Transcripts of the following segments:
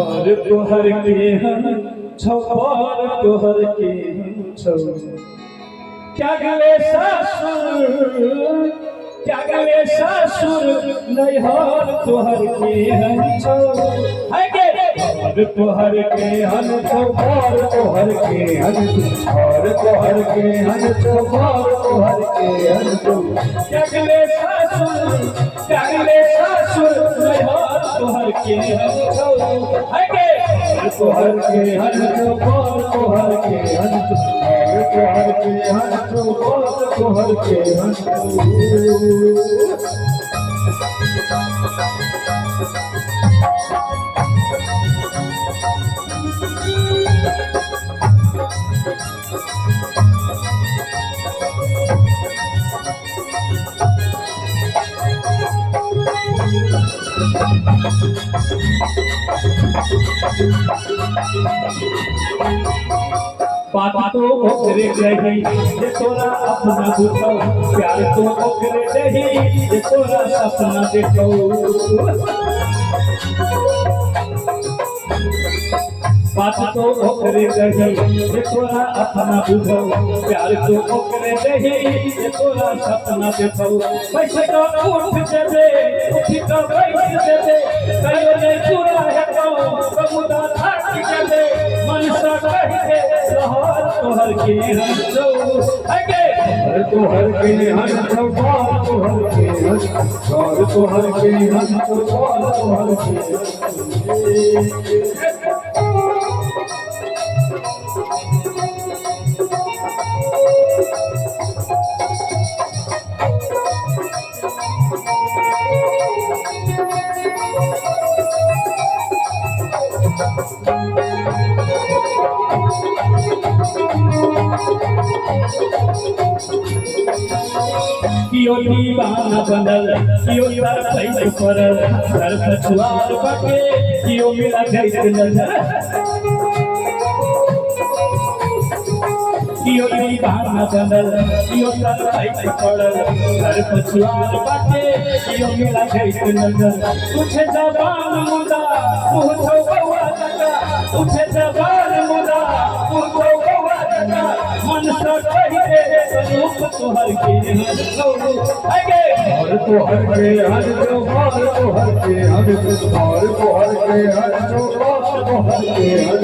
घर तोहर के हम छौ पर तोहर के हम छौ त्यागले ससुर नैहर तोहर के हम छौ घर तोहर के हम छौ पर तोहर के हम घर तोहर के हम छौ पर तोहर के हम छौ त्यागले ससुर नैहर तोहर के हम छौ तोहर के हम छौ पर तोहर के हम तोहर के हम छौ पर तोहर के हम बात तो ओकरे रही जे तोरा अपना बुझौ प्यार तो ओकरे रही जे तोरा सपना देखौ बात तो ओकरे रही जे तोरा अपना बुझौ प्यार तो ओकरे रही जे तोरा सपना देखौ पैसे तो उठ देबे उठ तो बैठ देबे कहियो नहीं पूरा हेतौ समुदा थाक देबे मन सा कहि दे रहर तोहर के हम छौ घर तोहर के हम छौ पर तोहर के हम घर तोहर के हम छौ पर तोहर के कियो दीवाना बनल कियो तार पैसे पड़ल घर पछुआर बाके कियो मिला गैस नजर कियो दीवाना बनल कियो तार पैसे पड़ल घर पछुआर बाके कियो मिला गैस नजर उठे जवान मुदा मुँह छौ बउआ जका उठे जवान मुदा मुँह छौ बउआ जका मन सा कहि दे रूप तोहर के हम छौ घर तोहर के हम छौ पर तोहर के हम घर तोहर के हम छौ पर तोहर के हम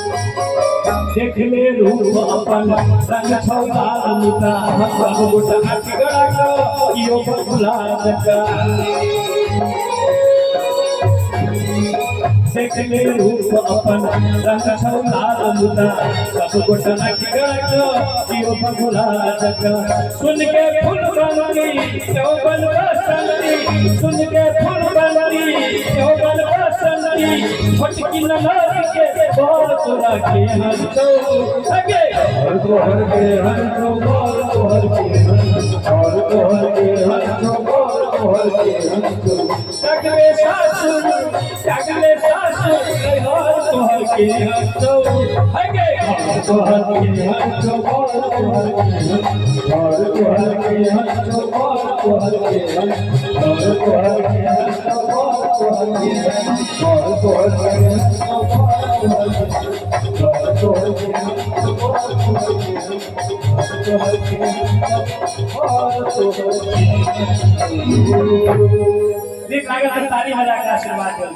देख ले रूप अपन रंग छौ लाल मुदा सब गोटा टिगड़ा को कियो भुला जका देख ले रूप अपन रंग छौ लाल मुदा सब गोटा टिगड़ा को कियो भुला जका सुन के फूल बनती चौबन बसंती सुन के फूल बनती चौबन बसंती फटकी ननार के बोल तोरा के हम छौ घर तोहर के हम छौ पर तोहर के हम घर तोहर के हम छौ पर तोहर के हम छौ त्यागले ससुर नैहर तोहर के हम छौ घर तोहर के हम छौ पर तोहर के हम घर तोहर के हम छौ पर तोहर के हम घर तोहर के हम छौ पर तोहर के हम घर तोहर के हम छौ पर तोहर के ताली बजा के आशीर्वाद